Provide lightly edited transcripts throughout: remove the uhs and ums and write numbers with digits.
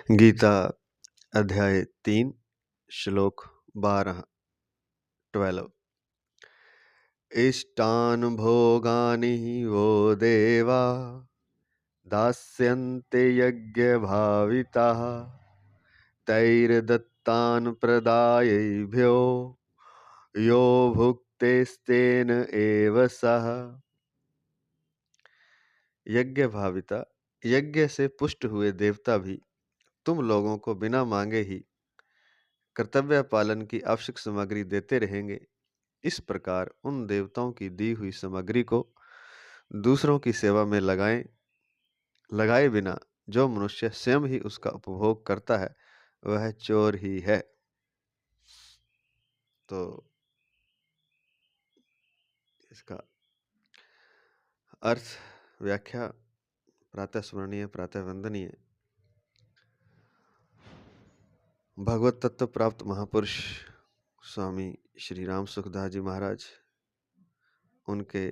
गीता अध्याय 3 श्लोक 12 इष्टान् भोगानि वो देवा दास्यन्ते यज्ञभाविताः तैर्दत्तान् प्रदायैभ्यो यो भुक्तेस्तेन एव सः। यज्ञ भाविता, यज्ञ से पुष्ट हुए देवता भी तुम लोगों को बिना मांगे ही कर्तव्य पालन की आवश्यक सामग्री देते रहेंगे। इस प्रकार उन देवताओं की दी हुई सामग्री को दूसरों की सेवा में लगाए बिना जो मनुष्य स्वयं ही उसका उपभोग करता है वह चोर ही है। तो इसका अर्थ व्याख्या प्रातः स्मरणीय प्रातः वंदनीय भगवत तत्व प्राप्त महापुरुष स्वामी श्री राम सुखदास जी महाराज उनके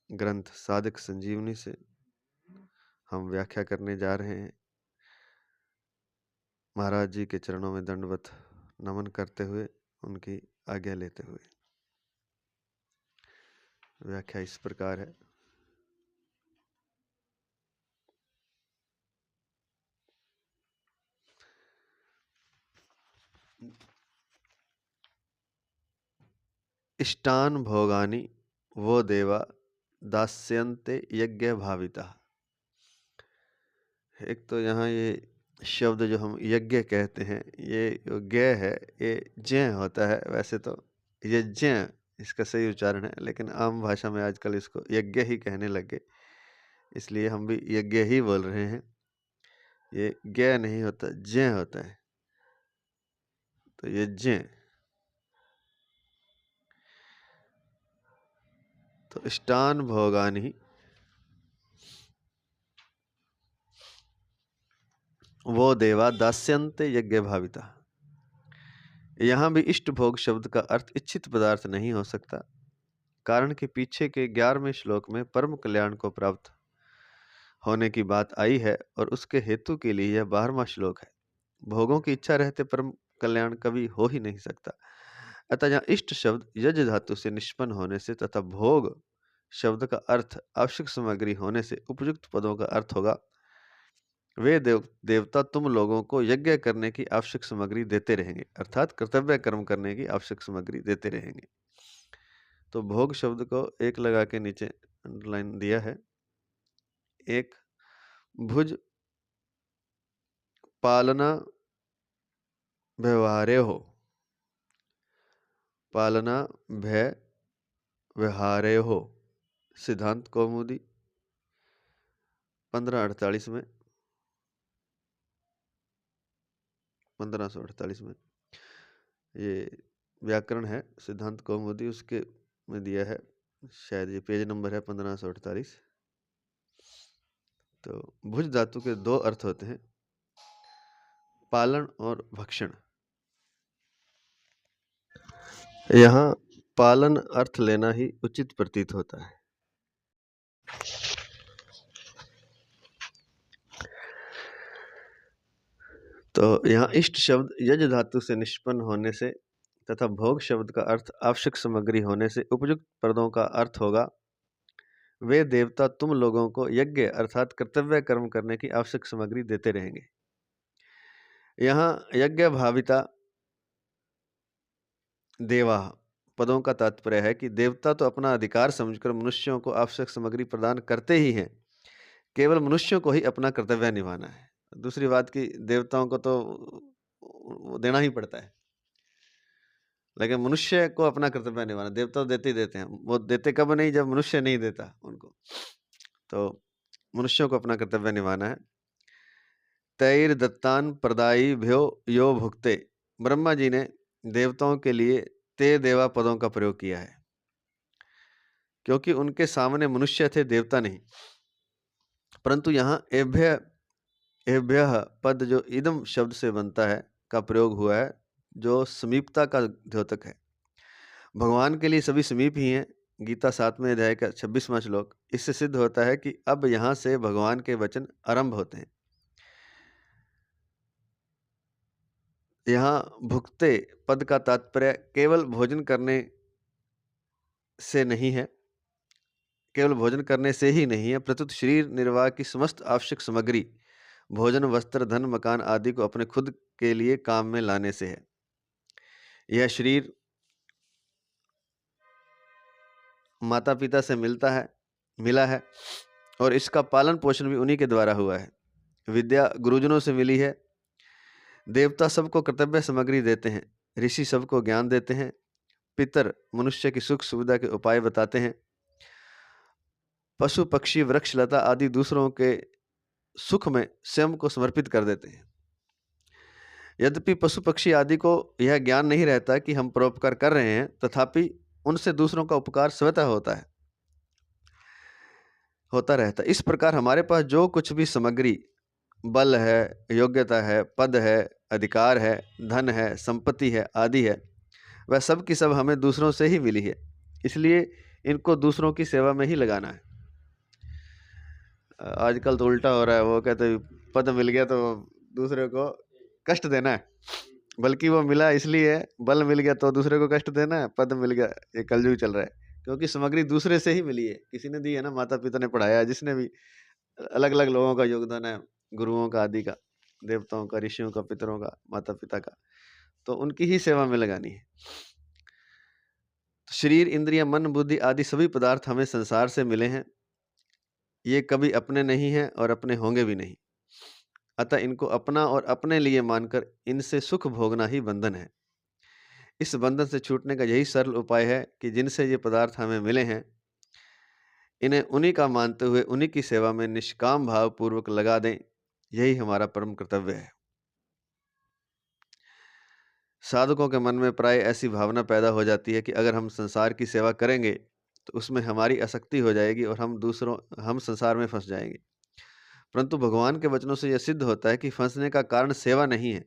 ग्रंथ साधक संजीवनी से हम व्याख्या करने जा रहे हैं। महाराज जी के चरणों में दंडवत नमन करते हुए उनकी आज्ञा लेते हुए व्याख्या इस प्रकार है। इष्टान भोगानि वो देवा दास्यन्ते यज्ञ भाविता। एक तो यहाँ ये शब्द जो हम यज्ञ कहते हैं ये ग है, ये ज्ञ होता है। वैसे तो यज्ञ इसका सही उच्चारण है, लेकिन आम भाषा में आजकल इसको यज्ञ ही कहने लग गए, इसलिए हम भी यज्ञ ही बोल रहे हैं। ये ज्ञ नहीं होता, ज्ञ होता है। तो यज्ञ तो इष्टान भोगानि वो देवा दास्यन्ते यज्ञ भाविता। यहाँ भी इष्ट भोग शब्द का अर्थ इच्छित पदार्थ नहीं हो सकता, कारण कि पीछे के 11वें श्लोक में परम कल्याण को प्राप्त होने की बात आई है और उसके हेतु के लिए यह 12वां श्लोक है। भोगों की इच्छा रहते परम कल्याण कभी हो ही नहीं सकता। अतः यहाँ इष्ट शब्द यज धातु से निष्पन्न होने से तथा भोग शब्द का अर्थ आवश्यक सामग्री होने से उपयुक्त पदों का अर्थ होगा वे देवता तुम लोगों को यज्ञ करने की आवश्यक सामग्री देते रहेंगे, अर्थात कर्तव्य कर्म करने की आवश्यक सामग्री देते रहेंगे। तो भोग शब्द को एक लगा के नीचे अंडरलाइन दिया है। एक भुज पालना व्यवहारे हो, पालना भय व्यवहारे हो, सिद्धांत कौमुदी 1548 में 1548 में ये व्याकरण है। सिद्धांत कौमुदी उसके में दिया है, शायद ये पेज नंबर है 1548। तो भुज धातु के 2 अर्थ होते हैं, पालन और भक्षण। यहाँ पालन अर्थ लेना ही उचित प्रतीत होता है। तो यहाँ इष्ट शब्द यज धातु से निष्पन्न होने से तथा भोग शब्द का अर्थ आवश्यक सामग्री होने से उपयुक्त पदों का अर्थ होगा वे देवता तुम लोगों को यज्ञ अर्थात कर्तव्य कर्म करने की आवश्यक सामग्री देते रहेंगे। यहाँ यज्ञ भाविता देवा पदों का तात्पर्य है कि देवता तो अपना अधिकार समझकर मनुष्यों को आवश्यक सामग्री प्रदान करते ही हैं, केवल मनुष्यों को ही अपना कर्तव्य निभाना है। दूसरी बात कि देवताओं को तो देना ही पड़ता है, लेकिन मनुष्य को अपना कर्तव्य निभाना। देवता तो देते ही देते हैं, वो देते कब नहीं, जब मनुष्य नहीं देता उनको। तो मनुष्यों को अपना कर्तव्य निभाना है। तैर दत्तान प्रदायी भ्यो यो भुक्ते, ब्रह्मा जी ने देवताओं के लिए ते देवा पदों का प्रयोग किया है, क्योंकि उनके सामने मनुष्य थे, देवता नहीं। परंतु यहाँ एभ्य पद जो इदम शब्द से बनता है का प्रयोग हुआ है, जो समीपता का द्योतक है। भगवान के लिए सभी समीप ही हैं। गीता 7वें अध्याय का 26वां श्लोक। इससे सिद्ध होता है कि अब यहाँ से भगवान के वचन आरंभ होते हैं। यहाँ भुक्ते पद का तात्पर्य केवल भोजन करने से नहीं है, केवल भोजन करने से ही नहीं है, प्रत्युत शरीर निर्वाह की समस्त आवश्यक सामग्री भोजन, वस्त्र, धन, मकान आदि को अपने खुद के लिए काम में लाने से है। यह शरीर माता पिता से मिला है और इसका पालन पोषण भी उन्हीं के द्वारा हुआ है। विद्या गुरुजनों से मिली है। देवता सबको कर्तव्य सामग्री देते हैं, ऋषि सबको ज्ञान देते हैं, पितर मनुष्य की सुख सुविधा के उपाय बताते हैं, पशु पक्षी वृक्ष लता आदि दूसरों के सुख में स्वयं को समर्पित कर देते हैं। यद्यपि पशु पक्षी आदि को यह ज्ञान नहीं रहता कि हम परोपकार कर रहे हैं, तथापि उनसे दूसरों का उपकार स्वतः होता रहता है। इस प्रकार हमारे पास जो कुछ भी सामग्री बल है, योग्यता है, पद है, अधिकार है, धन है, संपत्ति है आदि है, वह सब की सब हमें दूसरों से ही मिली है। इसलिए इनको दूसरों की सेवा में ही लगाना है। आजकल तो उल्टा हो रहा है, वो कहते हैं पद मिल गया तो दूसरे को कष्ट देना है, बल्कि वो मिला इसलिए, बल मिल गया तो दूसरे को कष्ट देना है, पद मिल गया, ये कलयुग चल रहा है। क्योंकि सामग्री दूसरे से ही मिली है, किसी ने दी है ना, माता पिता ने पढ़ाया है, जिसने भी अलग अलग लोगों का योगदान है, गुरुओं का आदि का, देवताओं का, ऋषियों का, पितरों का, माता पिता का, तो उनकी ही सेवा में लगानी है। तो शरीर, इंद्रिय, मन, बुद्धि आदि सभी पदार्थ हमें संसार से मिले हैं। ये कभी अपने नहीं हैं और अपने होंगे भी नहीं। अतः इनको अपना और अपने लिए मानकर इनसे सुख भोगना ही बंधन है। इस बंधन से छूटने का यही सरल उपाय है कि जिनसे ये पदार्थ हमें मिले हैं, इन्हें उन्हीं का मानते हुए उन्हीं की सेवा में निष्काम भाव पूर्वक लगा दें। यही हमारा परम कर्तव्य है। साधकों के मन में प्राय ऐसी भावना पैदा हो जाती है कि अगर हम संसार की सेवा करेंगे तो उसमें हमारी आसक्ति हो जाएगी और हम संसार में फंस जाएंगे। परंतु भगवान के वचनों से यह सिद्ध होता है कि फंसने का कारण सेवा नहीं है,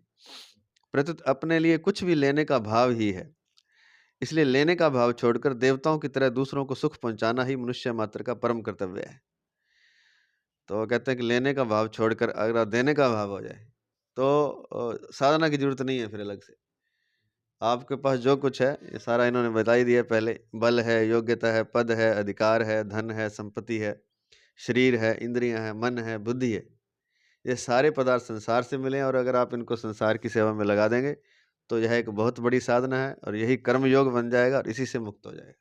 प्रत्युत अपने लिए कुछ भी लेने का भाव ही है। इसलिए लेने का भाव छोड़कर देवताओं की तरह दूसरों को सुख पहुंचाना ही मनुष्य मात्र का परम कर्तव्य है। तो वो कहते हैं कि लेने का भाव छोड़कर अगर देने का भाव हो जाए तो साधना की जरूरत नहीं है। फिर अलग से आपके पास जो कुछ है ये सारा इन्होंने बता ही दिया पहले। बल है, योग्यता है, पद है, अधिकार है, धन है, संपत्ति है, शरीर है, इंद्रियां है, मन है, बुद्धि है। ये सारे पदार्थ संसार से मिले और अगर आप इनको संसार की सेवा में लगा देंगे तो यह एक बहुत बड़ी साधना है और यही कर्म योग बन जाएगा और इसी से मुक्त हो जाएगा।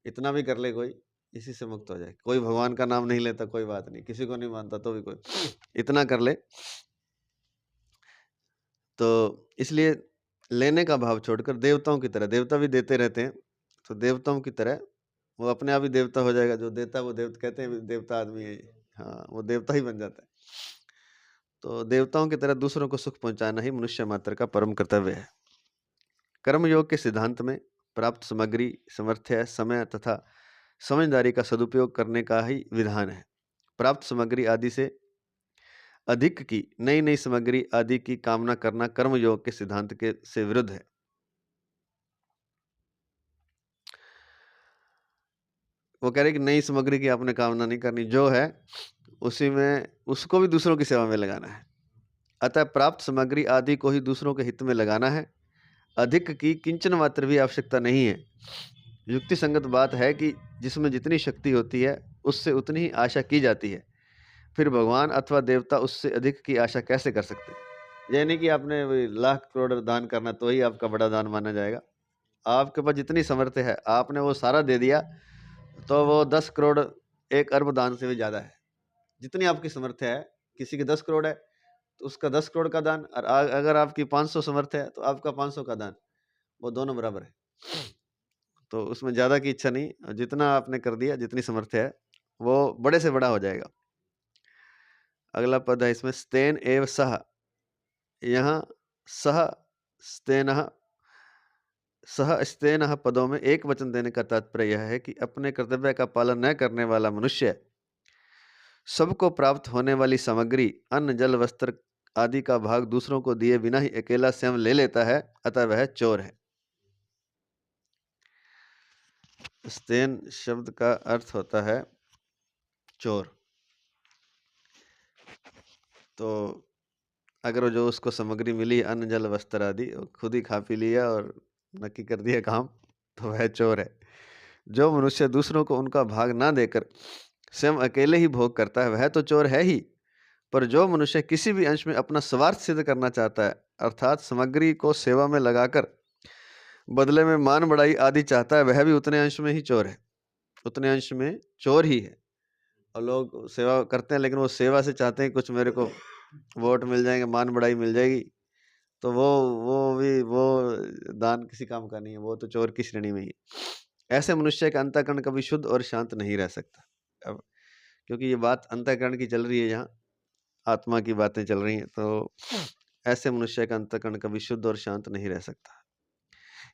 इतना भी कर ले कोई, इसी से मुक्त हो जाए। कोई भगवान का नाम नहीं लेता, कोई बात नहीं, किसी को नहीं मानता तो भी कोई इतना कर ले तो इसलिए लेने का भाव छोड़कर देवताओं की तरह, देवता भी देते रहते हैं, तो देवताओं की तरह वो अपने आप ही देवता हो जाएगा। जो देता है वो देवता, कहते हैं देवता आदमी है, हाँ वो देवता ही बन जाता है। तो देवताओं की तरह दूसरों को सुख पहुंचाना ही मनुष्य मात्र का परम कर्तव्य है। कर्मयोग के सिद्धांत में प्राप्त सामग्री, सामर्थ्य, समय तथा समझदारी का सदुपयोग करने का ही विधान है। प्राप्त सामग्री आदि से अधिक की नई नई सामग्री आदि की कामना करना कर्मयोग के सिद्धांत के से विरुद्ध है। वो कह रहे कि नई सामग्री की आपने कामना नहीं करनी, जो है उसी में उसको भी दूसरों की सेवा में लगाना है। अतः प्राप्त सामग्री आदि को ही दूसरों के हित में लगाना है। अधिक की किंचन मात्र भी आवश्यकता नहीं है। युक्ति संगत बात है कि जिसमें जितनी शक्ति होती है उससे उतनी ही आशा की जाती है। फिर भगवान अथवा देवता उससे अधिक की आशा कैसे कर सकते हैं? यह नहीं कि आपने लाख करोड़ दान करना तो ही आपका बड़ा दान माना जाएगा। आपके पास जितनी सामर्थ्य है आपने वो सारा दे दिया तो वो 10 करोड़ 1 अरब दान से भी ज़्यादा है। जितनी आपकी सामर्थ्य है, किसी की 10 करोड़ है तो उसका 10 करोड़ का दान, और अगर आपकी 500 सामर्थ्य है तो आपका 500 का दान, वो दोनों बराबर है। तो उसमें ज़्यादा की इच्छा नहीं, जितना आपने कर दिया, जितनी सामर्थ्य है वो बड़े से बड़ा हो जाएगा। अगला पद है इसमें स्तेन एव सह। यहाँ सह स्तेनः सह स्तेनः पदों में एक वचन देने का तात्पर्य यह है कि अपने कर्तव्य का पालन न करने वाला मनुष्य सबको प्राप्त होने वाली सामग्री, अन्न, जल, वस्त्र आदि का भाग दूसरों को दिए बिना ही अकेला स्वयं ले लेता है, अतः वह चोर है। स्तेन शब्द का अर्थ होता है चोर। तो अगर जो उसको सामग्री मिली अन्न जल वस्त्र आदि, वो खुद ही खा पी लिया और नक्की कर दिया काम, तो वह चोर है। जो मनुष्य दूसरों को उनका भाग ना देकर स्वयं अकेले ही भोग करता है, वह तो चोर है ही। पर जो मनुष्य किसी भी अंश में अपना स्वार्थ सिद्ध करना चाहता है, अर्थात सामग्री को सेवा में लगाकर बदले में मान बढ़ाई आदि चाहता है, वह भी उतने अंश में ही चोर है, उतने अंश में चोर ही है। और लोग सेवा करते हैं, लेकिन वो सेवा से चाहते हैं कुछ मेरे को वोट मिल जाएंगे, मान बढ़ाई मिल जाएगी, तो वो दान किसी काम का नहीं है, वो तो चोर की श्रेणी में ही है। ऐसे मनुष्य का अंतःकरण कभी शुद्ध और शांत नहीं रह सकता। अब क्योंकि ये बात अंतःकरण की चल रही है, यहाँ आत्मा की बातें चल रही हैं, तो ऐसे मनुष्य का अंतःकरण कभी शुद्ध और शांत नहीं रह सकता।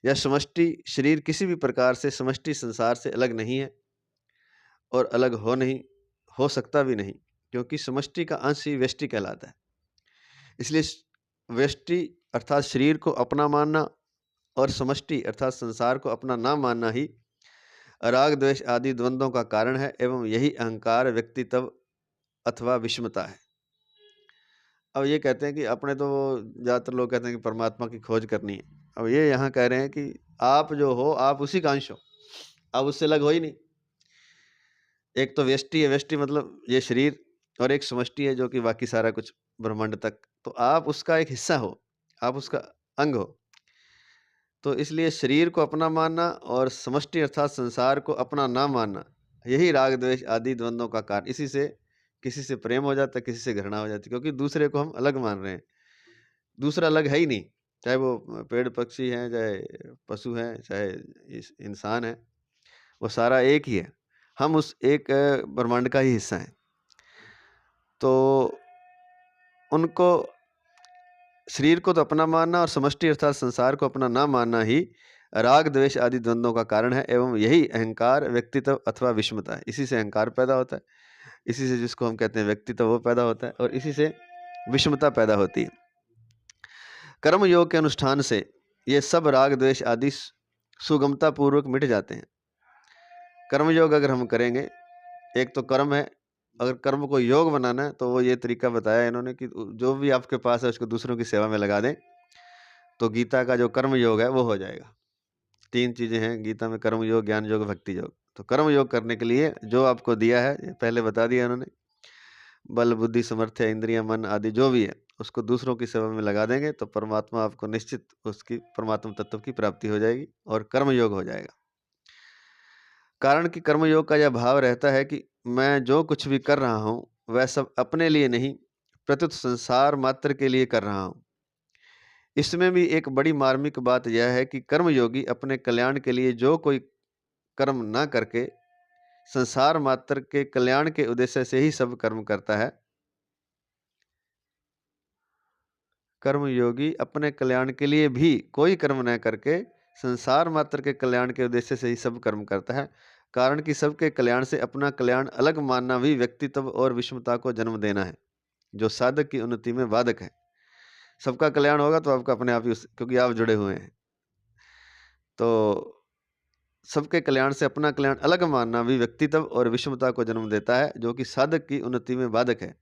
यह समष्टि शरीर किसी भी प्रकार से समष्टि संसार से अलग नहीं है और अलग हो सकता भी नहीं, क्योंकि समष्टि का अंश ही व्यष्टि कहलाता है। इसलिए व्यष्टि अर्थात शरीर को अपना मानना और समष्टि अर्थात संसार को अपना ना मानना ही राग द्वेष आदि द्वंद्वों का कारण है, एवं यही अहंकार व्यक्तित्व अथवा विषमता है। अब ये कहते हैं कि अपने तो ज़्यादातर लोग कहते हैं कि परमात्मा की खोज करनी है। अब ये यहाँ कह रहे हैं कि आप जो हो, आप उसी का अंश हो, आप उससे अलग हो ही नहीं। एक तो व्यष्टि है, व्यष्टि मतलब ये शरीर, और एक समष्टि है जो कि बाकी सारा कुछ ब्रह्मांड तक, तो आप उसका एक हिस्सा हो, आप उसका अंग हो। तो इसलिए शरीर को अपना मानना और समष्टि अर्थात संसार को अपना ना मानना, यही राग द्वेष आदि द्वंद्वों का कारण। इसी से किसी से प्रेम हो जाता है, किसी से घृणा हो जाती है, क्योंकि दूसरे को हम अलग मान रहे हैं। दूसरा अलग है ही नहीं, चाहे वो पेड़ पक्षी हैं, चाहे पशु हैं, चाहे इंसान है, वो सारा एक ही है। हम उस एक ब्रह्मांड का ही हिस्सा हैं। तो उनको शरीर को तो अपना मानना और समष्टि अर्थात संसार को अपना ना मानना ही राग द्वेष आदि द्वंद्वों का कारण है, एवं यही अहंकार व्यक्तित्व अथवा विषमता है। इसी से अहंकार पैदा होता है, इसी से जिसको हम कहते हैं व्यक्तित्व वो पैदा होता है, और इसी से विषमता पैदा होती है। कर्म योग के अनुष्ठान से ये सब राग द्वेष आदि सुगमता पूर्वक मिट जाते हैं। कर्म योग अगर हम करेंगे, एक तो कर्म है, अगर कर्म को योग बनाना है तो वो ये तरीका बताया इन्होंने कि जो भी आपके पास है उसको दूसरों की सेवा में लगा दें, तो गीता का जो कर्म योग है वो हो जाएगा। 3 चीज़ें हैं गीता में, कर्म योग, ज्ञान योग, भक्ति योग। तो कर्म योग करने के लिए जो आपको दिया है, ये पहले बता दिया इन्होंने, बल बुद्धि सामर्थ्य इंद्रियां मन आदि जो भी है, उसको दूसरों की सेवा में लगा देंगे तो परमात्मा आपको निश्चित उसकी परमात्मा तत्व की प्राप्ति हो जाएगी और कर्म योग हो जाएगा। कारण कि कर्म योग का यह भाव रहता है कि मैं जो कुछ भी कर रहा हूँ वह सब अपने लिए नहीं, प्रत्युत संसार मात्र के लिए कर रहा हूँ। इसमें भी एक बड़ी मार्मिक बात यह है कि कर्मयोगी अपने कल्याण के लिए जो कोई कर्म न करके संसार मात्र के कल्याण के उद्देश्य से ही सब कर्म करता है। कर्मयोगी अपने कल्याण के लिए भी कोई कर्म न करके संसार मात्र के कल्याण के उद्देश्य से ही सब कर्म करता है। कारण कि सबके कल्याण से अपना कल्याण अलग मानना भी व्यक्तित्व और विषमता को जन्म देना है, जो साधक की उन्नति में बाधक है। सबका कल्याण होगा तो आपका अपने आप ही क्योंकि आप जुड़े हुए हैं, तो सबके कल्याण से अपना कल्याण अलग मानना भी व्यक्तित्व और विषमता को जन्म देता है, जो कि साधक की उन्नति में बाधक है।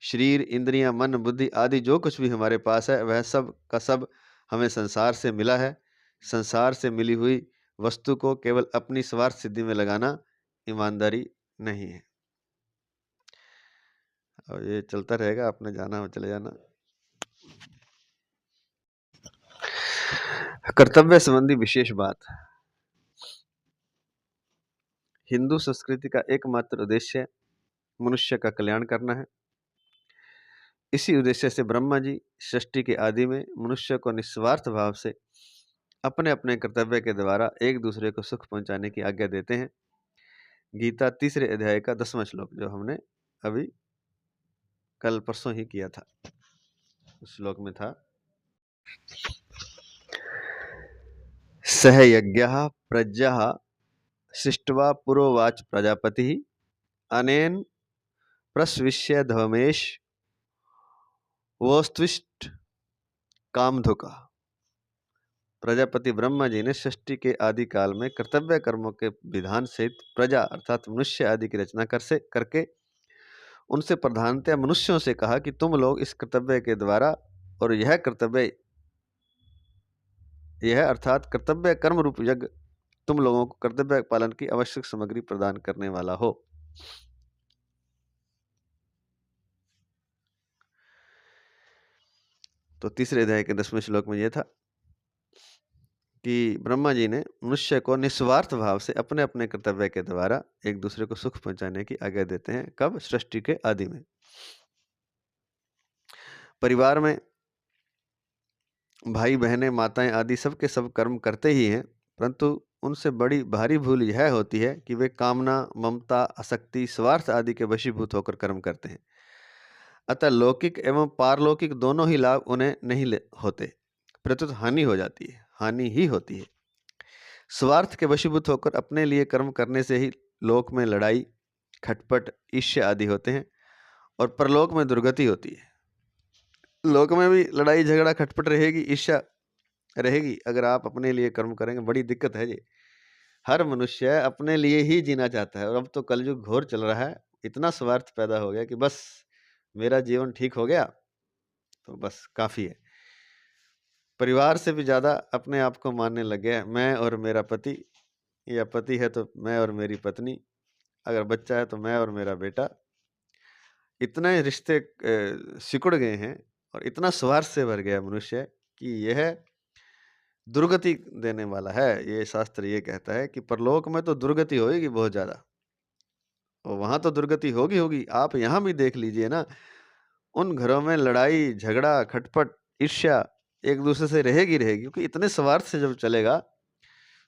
शरीर, इंद्रियां, मन, बुद्धि आदि जो कुछ भी हमारे पास है वह सब का सब हमें संसार से मिला है। संसार से मिली हुई वस्तु को केवल अपनी स्वार्थ सिद्धि में लगाना ईमानदारी नहीं है। और ये चलता रहेगा, आपने जाना हो चले जाना। कर्तव्य संबंधी विशेष बात। हिंदू संस्कृति का एकमात्र उद्देश्य मनुष्य का कल्याण करना है। इसी उद्देश्य से ब्रह्मा जी सृष्टि के आदि में मनुष्य को निस्वार्थ भाव से अपने अपने कर्तव्य के द्वारा एक दूसरे को सुख पहुंचाने की आज्ञा देते हैं। गीता 3 अध्याय का 10वां श्लोक, जो हमने अभी कल परसों ही किया था, उस श्लोक में था, सह यज्ञः प्रज्ञः सृष्ट्वा पुरोवाच प्रजापति अनेन प्रस्विष्य धर्मेश वोस्त्विष्ट कामधुका। प्रजापति ब्रह्मा जी ने सृष्टि के आदि काल में कर्तव्य कर्मों के विधान सहित प्रजा अर्थात मनुष्य आदि की रचना करके उनसे प्रधानतया मनुष्यों से कहा कि तुम लोग इस कर्तव्य के द्वारा, और यह अर्थात कर्तव्य कर्म रूप यज्ञ तुम लोगों को कर्तव्य पालन की आवश्यक सामग्री प्रदान करने वाला हो। तो तीसरे अध्याय के 10वें श्लोक में यह था कि ब्रह्मा जी ने मनुष्य को निस्वार्थ भाव से अपने अपने कर्तव्य के द्वारा एक दूसरे को सुख पहुंचाने की आज्ञा देते हैं। कब? सृष्टि के आदि में। परिवार में भाई बहनें माताएं आदि सब के सब कर्म करते ही हैं, परंतु उनसे बड़ी भारी भूल यह होती है कि वे कामना, ममता, आसक्ति, स्वार्थ आदि के वशीभूत होकर कर्म करते हैं। अतः लौकिक एवं पारलौकिक दोनों ही लाभ उन्हें नहीं होते, प्रत्युत हानि हो जाती है, हानि ही होती है। स्वार्थ के वशीभूत होकर अपने लिए कर्म करने से ही लोक में लड़ाई, खटपट, ईर्ष्या आदि होते हैं और परलोक में दुर्गति होती है। लोक में भी लड़ाई झगड़ा खटपट रहेगी, ईर्ष्या रहेगी। अगर आप अपने लिए कर्म करेंगे, बड़ी दिक्कत है जी। हर मनुष्य अपने लिए ही जीना चाहता है, और अब तो कलयुग घोर चल रहा है। इतना स्वार्थ पैदा हो गया कि बस मेरा जीवन ठीक हो गया तो बस काफी है। परिवार से भी ज्यादा अपने आप को मानने लग गया। मैं और मेरा पति, या पति है तो मैं और मेरी पत्नी, अगर बच्चा है तो मैं और मेरा बेटा। इतने रिश्ते सिकुड़ गए हैं और इतना स्वार्थ से भर गया मनुष्य कि यह दुर्गति देने वाला है। ये शास्त्र ये कहता है कि परलोक में तो दुर्गति होगी बहुत ज्यादा, और वहां तो दुर्गति होगी होगी। आप यहां भी देख लीजिए ना, उन घरों में लड़ाई झगड़ा खटपट ईर्ष्या एक दूसरे से रहेगी रहेगी, क्योंकि इतने स्वार्थ से जब चलेगा,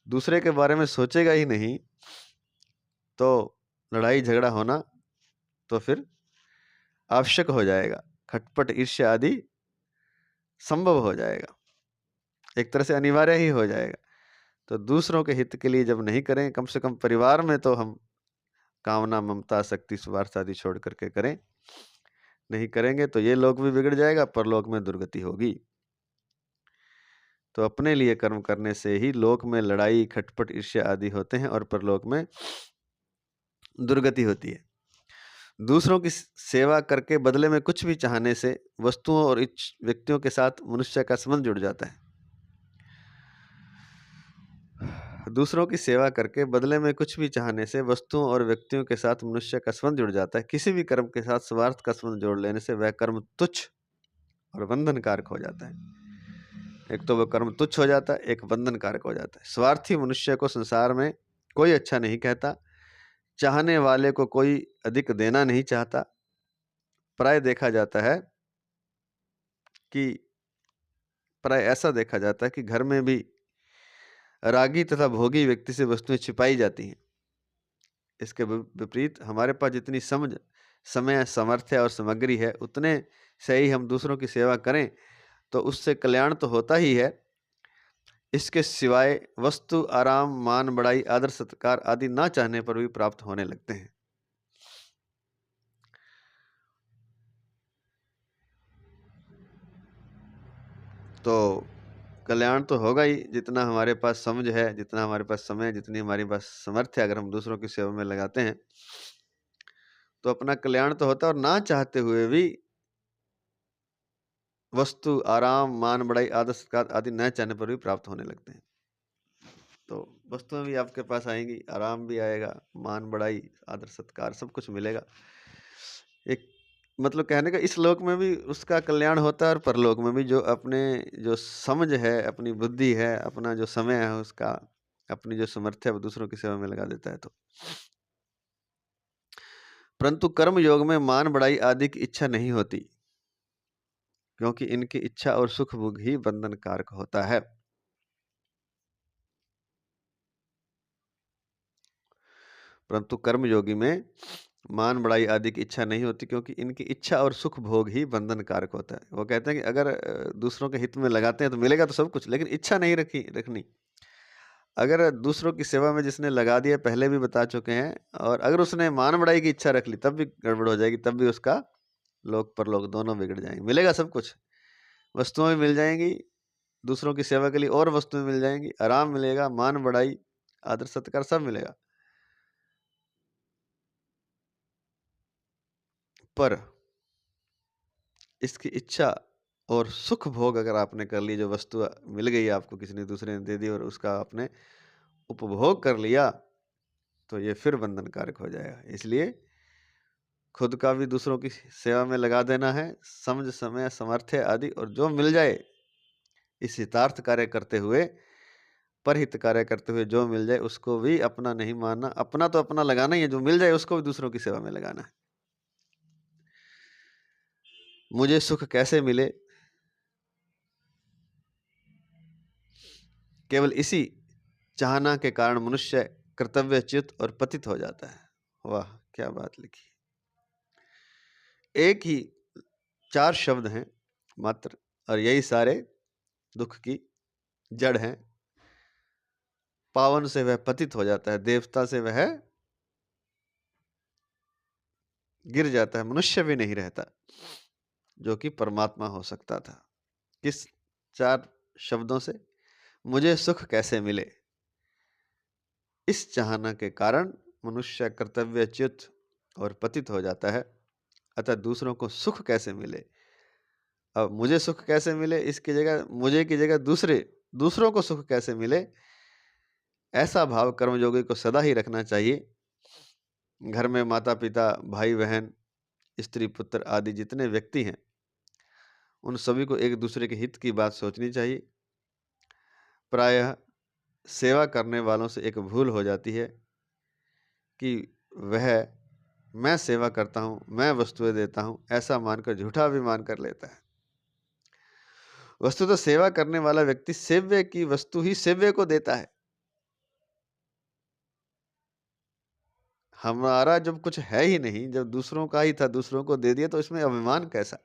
दूसरे के बारे में सोचेगा ही नहीं, तो लड़ाई झगड़ा होना तो फिर आवश्यक हो जाएगा, खटपट ईर्ष्या आदि संभव हो जाएगा, एक तरह से अनिवार्य ही हो जाएगा। तो दूसरों के हित के लिए जब नहीं करें, कम से कम परिवार में तो हम कामना, ममता, शक्ति, स्वार्थ आदि छोड़ करके करें। नहीं करेंगे तो ये लोक भी बिगड़ जाएगा, परलोक में दुर्गति होगी। तो अपने लिए कर्म करने से ही लोक में लड़ाई खटपट ईर्ष्या आदि होते हैं और परलोक में दुर्गति होती है। दूसरों की सेवा करके बदले में कुछ भी चाहने से वस्तुओं और व्यक्तियों के साथ मनुष्य का संबंध जुड़ जाता है। दूसरों की सेवा करके बदले में कुछ भी चाहने से वस्तुओं और व्यक्तियों के साथ मनुष्य का संबंध जुड़ जाता है। किसी भी कर्म के साथ स्वार्थ का संबंध जोड़ लेने से वह कर्म तुच्छ और बंधन कारक हो जाता है। एक तो वह कर्म तुच्छ हो जाता है, एक बंधन कारक हो जाता है। स्वार्थी मनुष्य को संसार में कोई अच्छा नहीं कहता, चाहने वाले को कोई अधिक देना नहीं चाहता। प्राय ऐसा देखा जाता है कि घर में भी रागी तथा भोगी व्यक्ति से वस्तुएं छिपाई जाती हैं। इसके विपरीत हमारे पास जितनी समझ, समय, सामर्थ्य और सामग्री है, उतने से ही हम दूसरों की सेवा करें तो उससे कल्याण तो होता ही है। इसके सिवाय वस्तु, आराम, मान बढ़ाई, आदर सत्कार आदि ना चाहने पर भी प्राप्त होने लगते हैं। तो कल्याण तो होगा ही, जितना हमारे पास समझ है, जितना हमारे पास समय, जितनी हमारे पास समर्थ्य है, अगर हम दूसरों की सेवा में लगाते हैं तो अपना कल्याण तो होता है। और ना चाहते हुए भी वस्तु, आराम, मान बढ़ाई, आदर सत्कार आदि न चाहने पर भी प्राप्त होने लगते हैं। तो वस्तुएं भी आपके पास आएंगी, आराम भी आएगा, मान बढ़ाई, आदर सत्कार सब कुछ मिलेगा। एक मतलब कहने का, इस लोक में भी उसका कल्याण होता है और परलोक में भी। जो समझ है, अपनी बुद्धि है, अपना जो समय है, उसका अपनी जो समर्थ्य है वो दूसरों की सेवा में लगा देता है। तो परंतु कर्म योग में मान बढ़ाई आदि की इच्छा नहीं होती, क्योंकि इनकी इच्छा और सुख भोग ही बंधन कारक होता है। परंतु कर्म योगी में मान बढ़ाई आदि की इच्छा नहीं होती, क्योंकि इनकी इच्छा और सुख भोग ही बंधन कारक होता है। वो कहते हैं कि अगर दूसरों के हित में लगाते हैं तो मिलेगा तो सब कुछ, लेकिन इच्छा नहीं रखनी। अगर दूसरों की सेवा में जिसने लगा दिया, पहले भी बता चुके हैं, और अगर उसने मान बढ़ाई की इच्छा रख ली तब भी गड़बड़ हो जाएगी, तब भी उसका लोक परलोक दोनों बिगड़ जाएंगे। मिलेगा सब कुछ, वस्तुएं भी मिल जाएंगी, दूसरों की सेवा के लिए और वस्तुएं मिल जाएंगी, आराम मिलेगा, मान बढ़ाई, आदर सत्कार सब मिलेगा, पर इसकी इच्छा और सुख भोग अगर आपने कर ली, जो वस्तु मिल गई आपको, किसी ने दूसरे ने दे दी और उसका आपने उपभोग कर लिया, तो ये फिर बंधनकारक हो जाएगा। इसलिए खुद का भी दूसरों की सेवा में लगा देना है, समझ समय समर्थ्य आदि, और जो मिल जाए इस हितार्थ कार्य करते हुए, परहित कार्य करते हुए जो मिल जाए उसको भी अपना नहीं मानना। अपना तो अपना लगाना ही है, जो मिल जाए उसको भी दूसरों की सेवा में लगाना है। मुझे सुख कैसे मिले, केवल इसी चाहना के कारण मनुष्य कर्तव्यच्युत और पतित हो जाता है। वाह, क्या बात लिखी। एक ही 4 शब्द हैं मात्र, और यही सारे दुख की जड़ हैं। पावन से वह पतित हो जाता है, देवता से वह गिर जाता है, मनुष्य भी नहीं रहता जो कि परमात्मा हो सकता था। किस 4 शब्दों से? मुझे सुख कैसे मिले। इस चाहना के कारण मनुष्य कर्तव्यच्युत और पतित हो जाता है। अतः दूसरों को सुख कैसे मिले। अब मुझे सुख कैसे मिले, इसकी जगह मुझे की जगह दूसरों को सुख कैसे मिले, ऐसा भाव कर्मयोगी को सदा ही रखना चाहिए। घर में माता पिता, भाई बहन, स्त्री पुत्र आदि जितने व्यक्ति हैं, उन सभी को एक दूसरे के हित की बात सोचनी चाहिए। प्रायः सेवा करने वालों से एक भूल हो जाती है कि वह मैं सेवा करता हूँ, मैं वस्तुएं देता हूँ, ऐसा मानकर झूठा अभिमान कर लेता है। वस्तु तो सेवा करने वाला व्यक्ति सेव्य की वस्तु ही सेव्य को देता है। हमारा जब कुछ है ही नहीं, जब दूसरों का ही था दूसरों को दे दिया, तो इसमें अभिमान कैसा।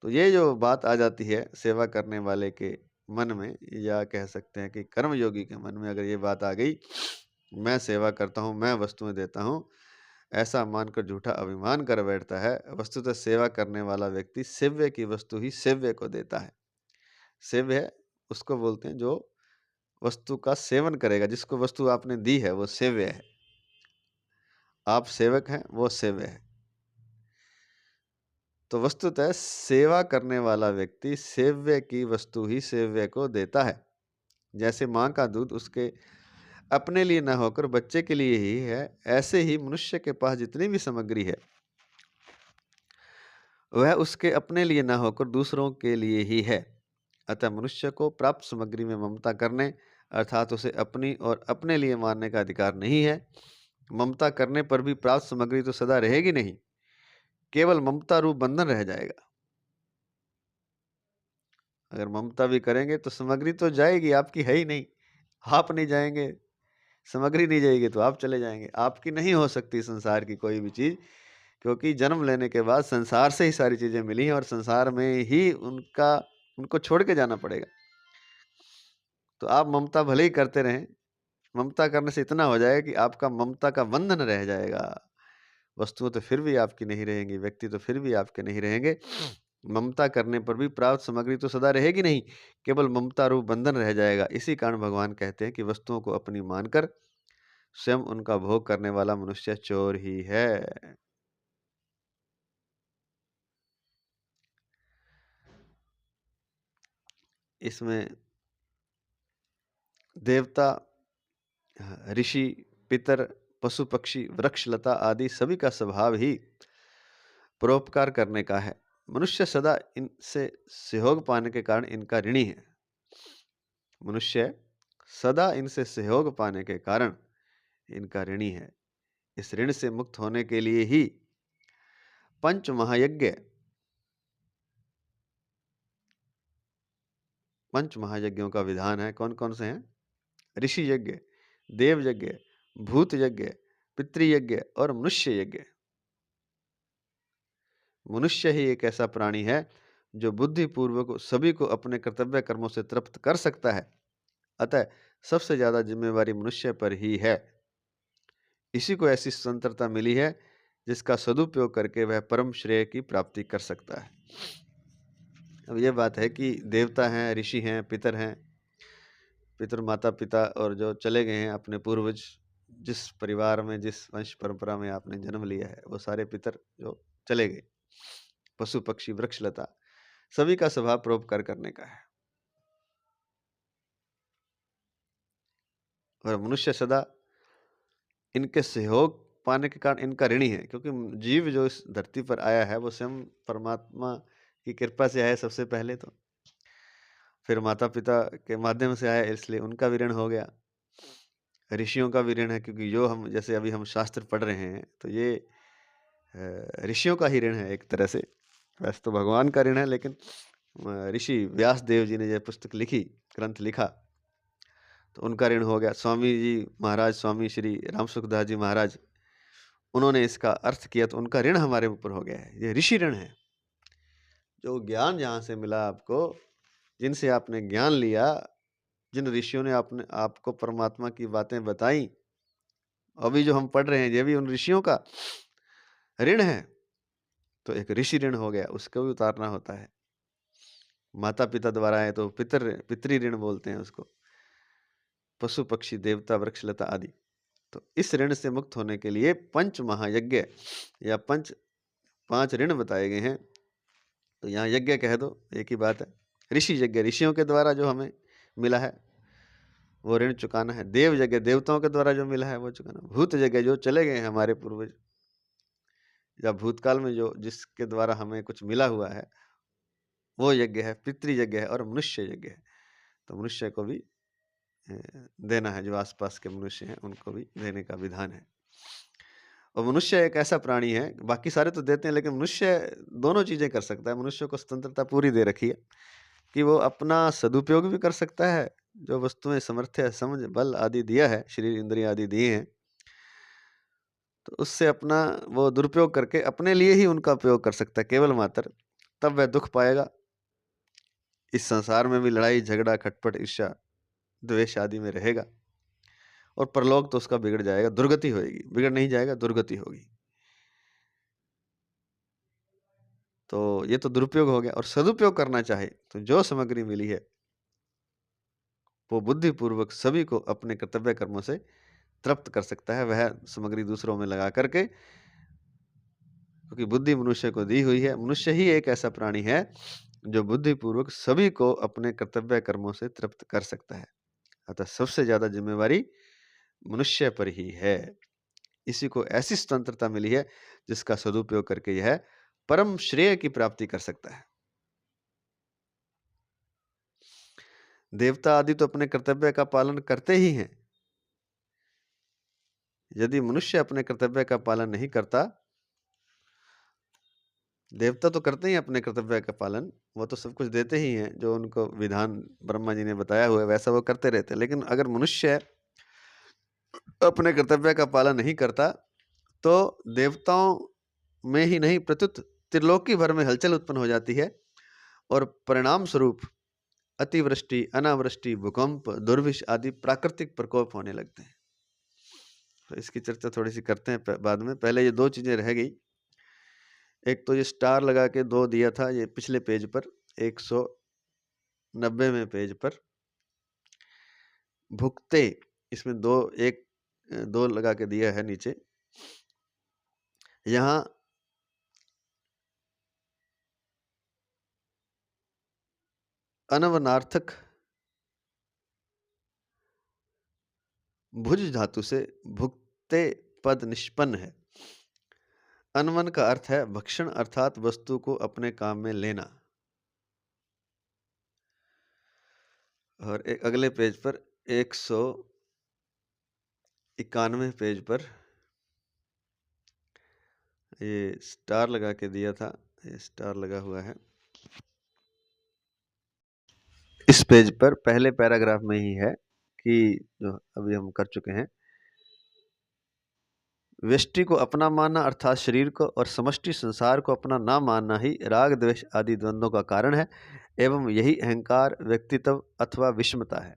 तो ये जो बात आ जाती है सेवा करने वाले के मन में, या कह सकते हैं कि कर्मयोगी के मन में, अगर ये बात आ गई, मैं सेवा करता हूँ, मैं वस्तुएं देता हूँ, ऐसा मानकर झूठा अभिमान कर बैठता है। वस्तुतः सेवा करने वाला व्यक्ति सेव्य की वस्तु ही सेव्य को देता है। सेव्य उसको बोलते हैं जो वस्तु का सेवन करेगा, जिसको वस्तु आपने दी है वो सेव्य है। आप सेवक हैं, वो सेव्य है। तो वस्तुतः सेवा करने वाला व्यक्ति सेव्य की वस्तु ही सेव्य को देता है। जैसे माँ का दूध उसके अपने लिए न होकर बच्चे के लिए ही है, ऐसे ही मनुष्य के पास जितनी भी सामग्री है वह उसके अपने लिए न होकर दूसरों के लिए ही है। अतः मनुष्य को प्राप्त सामग्री में ममता करने, अर्थात उसे अपनी और अपने लिए मानने का अधिकार नहीं है। ममता करने पर भी प्राप्त सामग्री तो सदा रहेगी नहीं, केवल ममता रूप बंधन रह जाएगा। अगर ममता भी करेंगे तो सामग्री तो जाएगी, आपकी है ही नहीं। आप नहीं जाएंगे, सामग्री नहीं जाएगी तो आप चले जाएंगे। आपकी नहीं हो सकती संसार की कोई भी चीज़, क्योंकि जन्म लेने के बाद संसार से ही सारी चीज़ें मिली हैं और संसार में ही उनको छोड़ के जाना पड़ेगा। तो आप ममता भले ही करते रहें, ममता करने से इतना हो जाएगा कि आपका ममता का बंधन रह जाएगा। वस्तुएं तो फिर भी आपकी नहीं रहेंगी, व्यक्ति तो फिर भी आपके नहीं रहेंगे। ममता करने पर भी प्राप्त सामग्री तो सदा रहेगी नहीं, केवल ममता रूप बंधन रह जाएगा। इसी कारण भगवान कहते हैं कि वस्तुओं को अपनी मानकर स्वयं उनका भोग करने वाला मनुष्य चोर ही है। इसमें देवता, ऋषि, पितर, पशु पक्षी, वृक्ष लता आदि सभी का स्वभाव ही परोपकार करने का है। मनुष्य सदा इनसे सहयोग पाने के कारण इनका ऋणी है। मनुष्य सदा इनसे सहयोग पाने के कारण इनका ऋणी है। इस ऋण से मुक्त होने के लिए ही पंच महायज्ञों का विधान है। कौन कौन से हैं? ऋषि यज्ञ, देव यज्ञ, भूत यज्ञ, पितृयज्ञ और मनुष्य यज्ञ। मनुष्य ही एक ऐसा प्राणी है जो बुद्धिपूर्वक सभी को अपने कर्तव्य कर्मों से तृप्त कर सकता है। अतः सबसे ज्यादा जिम्मेवारी मनुष्य पर ही है। इसी को ऐसी स्वतंत्रता मिली है जिसका सदुपयोग करके वह परम श्रेय की प्राप्ति कर सकता है। अब यह बात है कि देवता हैं, ऋषि हैं, पितर हैं, पितर माता पिता और जो चले गए हैं अपने पूर्वज, जिस परिवार में, जिस वंश परंपरा में आपने जन्म लिया है, वो सारे पितर जो चले गए, पशु पक्षी वृक्ष लता सभी का स्वभाव परोपकार करने का है। और मनुष्य सदा इनके सहयोग पाने के कारण इनका ऋणी है, क्योंकि जीव जो इस धरती पर आया है वो स्वयं परमात्मा की कृपा से आया सबसे पहले, तो फिर माता पिता के माध्यम से आया, इसलिए उनका भी ऋण हो गया। ऋषियों का भी ऋण है, क्योंकि जो हम जैसे अभी हम शास्त्र पढ़ रहे हैं तो ये ऋषियों का ही ऋण है एक तरह से। वैसे तो भगवान का ऋण है, लेकिन ऋषि व्यास देव जी ने यह पुस्तक लिखी, ग्रंथ लिखा, तो उनका ऋण हो गया। स्वामी जी महाराज, स्वामी श्री राम सुखदास जी महाराज, उन्होंने इसका अर्थ किया, तो उनका ऋण हमारे ऊपर हो गया है। ये ऋषि ऋण है। जो ज्ञान जहाँ से मिला आपको, जिनसे आपने ज्ञान लिया, जिन ऋषियों ने आपको परमात्मा की बातें बताई, अभी जो हम पढ़ रहे हैं ये भी उन ऋषियों का ऋण है। तो एक ऋषि ऋण हो गया, उसको भी उतारना होता है। माता पिता द्वारा है तो पितृ ऋण बोलते हैं उसको, पशु पक्षी देवता वृक्ष लता आदि। तो इस ऋण से मुक्त होने के लिए पंच महायज्ञ या पांच ऋण बताए गए हैं। तो यहाँ यज्ञ कह दो, एक ही बात है। ऋषि यज्ञ, ऋषियों के द्वारा जो हमें मिला है वो ऋण चुकाना है। देव यज्ञ, देवताओं के द्वारा जो मिला है वो चुकाना। भूत यज्ञ, जो चले गए हैं हमारे पूर्वज, या भूतकाल में जो जिसके द्वारा हमें कुछ मिला हुआ है, वो यज्ञ है। पितृ यज्ञ है और मनुष्य यज्ञ है। तो मनुष्य को भी देना है, जो आसपास के मनुष्य हैं उनको भी देने का विधान है। और मनुष्य एक ऐसा प्राणी है, बाकी सारे तो देते हैं, लेकिन मनुष्य दोनों चीजें कर सकता है। मनुष्य को स्वतंत्रता पूरी दे रखी है कि वो अपना सदुपयोग भी कर सकता है। जो वस्तुएं सामर्थ्य, समझ, बल आदि दिया है, शरीर इंद्रिय आदि दिए हैं, तो उससे अपना वो दुरुपयोग करके अपने लिए ही उनका उपयोग कर सकता है केवल मात्र। तब वह दुख पाएगा। इस संसार में भी लड़ाई झगड़ा खटपट ईर्ष्या द्वेष आदि में रहेगा, और परलोक तो उसका बिगड़ जाएगा, दुर्गति होगी। बिगड़ नहीं जाएगा, दुर्गति होगी। तो ये तो दुरुपयोग हो गया। और सदुपयोग करना चाहे तो जो सामग्री मिली है वो बुद्धिपूर्वक सभी को अपने कर्तव्य कर्मों से तृप्त कर सकता है, वह सामग्री दूसरों में लगा करके, क्योंकि बुद्धि मनुष्य को दी हुई है। मनुष्य ही एक ऐसा प्राणी है जो बुद्धिपूर्वक सभी को अपने कर्तव्य कर्मों से तृप्त कर सकता है। अतः सबसे ज्यादा जिम्मेवारी मनुष्य पर ही है। इसी को ऐसी स्वतंत्रता मिली है जिसका सदुपयोग करके यह परम श्रेय की प्राप्ति कर सकता है। देवता आदि तो अपने कर्तव्य का पालन करते ही हैं। यदि मनुष्य अपने कर्तव्य का पालन नहीं करता, देवता तो करते ही अपने कर्तव्य का पालन, वो तो सब कुछ देते ही हैं, जो उनको विधान ब्रह्मा जी ने बताया हुआ है वैसा वो करते रहते हैं। लेकिन अगर मनुष्य अपने कर्तव्य का पालन नहीं करता तो देवताओं में ही नहीं, प्रत्युत त्रिलोकी भर में हलचल उत्पन्न हो जाती है, और परिणाम स्वरूप अतिवृष्टि, अनावृष्टि, भूकंप, दुर्भिक्ष आदि प्राकृतिक प्रकोप होने लगते हैं। तो इसकी चर्चा थोड़ी सी करते हैं बाद में। पहले ये दो चीजें रह गई। एक तो ये स्टार लगा के दो दिया था, ये पिछले पेज पर 190वें पेज पर भुगते, इसमें दो लगा के दिया है नीचे। यहाँ अनवनार्थक भुज धातु से भुगते पद निष्पन्न है। अनवन का अर्थ है भक्षण, अर्थात वस्तु को अपने काम में लेना। और एक अगले पेज पर 191 पेज पर ये स्टार लगा के दिया था, ये स्टार लगा हुआ है इस पेज पर। पहले पैराग्राफ में ही है कि जो अभी हम कर चुके हैं, व्यष्टि को अपना मानना अर्थात शरीर को, और समष्टि संसार को अपना ना मानना ही राग द्वेष आदि द्वंद्वों का कारण है, एवं यही अहंकार, व्यक्तित्व अथवा विषमता है।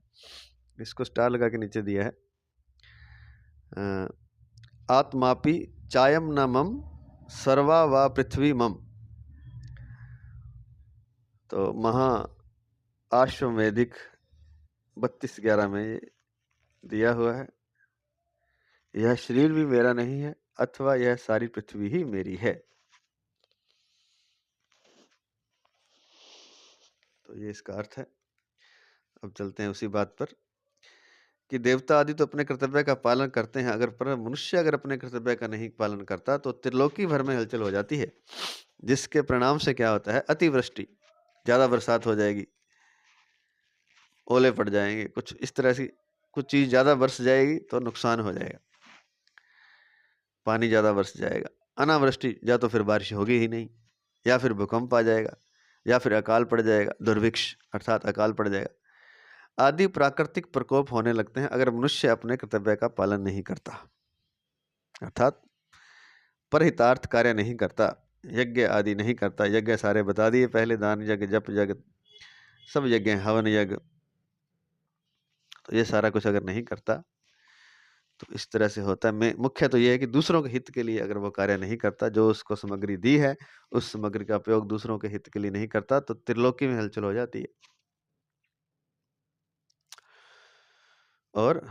इसको स्टार लगा के नीचे दिया है, आत्मापि चायम न मम सर्वा व पृथ्वी मम। तो महा आश्वमेधिक 32:11 में ये दिया हुआ है। यह शरीर भी मेरा नहीं है अथवा यह सारी पृथ्वी ही मेरी है। तो ये इसका अर्थ है। अब चलते हैं उसी बात पर कि देवता आदि तो अपने कर्तव्य का पालन करते हैं, अगर पर मनुष्य अगर अपने कर्तव्य का नहीं पालन करता तो त्रिलोकी भर में हलचल हो जाती है, जिसके परिणाम से क्या होता है, अतिवृष्टि, ज्यादा बरसात हो जाएगी, ओले पड़ जाएंगे, कुछ इस तरह से कुछ चीज ज्यादा बरस जाएगी तो नुकसान हो जाएगा, पानी ज्यादा बरस जाएगा। अनावृष्टि, या तो फिर बारिश होगी ही नहीं, या फिर भूकंप आ जाएगा, या फिर अकाल पड़ जाएगा, दुर्भिक्ष अर्थात अकाल पड़ जाएगा, आदि प्राकृतिक प्रकोप होने लगते हैं अगर मनुष्य अपने कर्तव्य का पालन नहीं करता, अर्थात परहितार्थ कार्य नहीं करता, यज्ञ आदि नहीं करता। यज्ञ सारे बता दिए पहले, दान यज्ञ, जप यज्ञ, सब यज्ञ, हवन यज्ञ, तो ये सारा कुछ अगर नहीं करता तो इस तरह से होता है। मैं मुख्य तो ये है कि दूसरों के हित के लिए अगर वो कार्य नहीं करता, जो उसको सामग्री दी है उस सामग्री का उपयोग दूसरों के हित के लिए नहीं करता, तो त्रिलोकी में हलचल हो जाती है और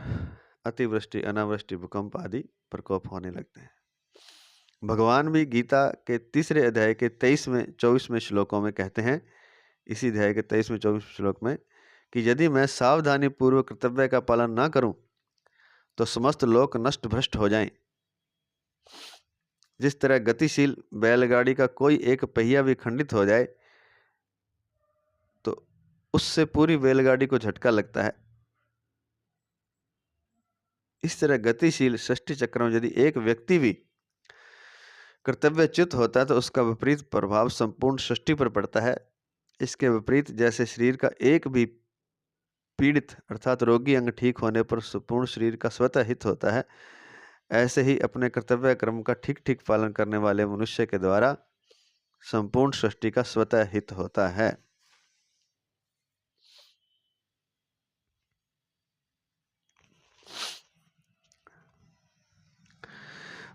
अतिवृष्टि, अनावृष्टि, भूकंप आदि प्रकोप होने लगते हैं। भगवान भी गीता के तीसरे अध्याय के 23वें 24वें श्लोकों में कहते हैं, इसी अध्याय के 23वें 24वें श्लोक में, कि यदि मैं सावधानी पूर्वक कर्तव्य का पालन ना करूं तो समस्त लोक नष्ट भ्रष्ट हो जाएं। जिस तरह गतिशील बैलगाड़ी का कोई एक पहिया भी खंडित हो जाए तो उससे पूरी बैलगाड़ी को झटका लगता है, इस तरह गतिशील सृष्टि चक्र में यदि एक व्यक्ति भी कर्तव्यच्युत होता है तो उसका विपरीत प्रभाव संपूर्ण सृष्टि पर पड़ता है। इसके विपरीत जैसे शरीर का एक भी पीड़ित अर्थात रोगी अंग ठीक होने पर संपूर्ण शरीर का स्वतः हित होता है, ऐसे ही अपने कर्तव्य क्रम का ठीक ठीक पालन करने वाले मनुष्य के द्वारा संपूर्ण सृष्टि का स्वतः हित होता है।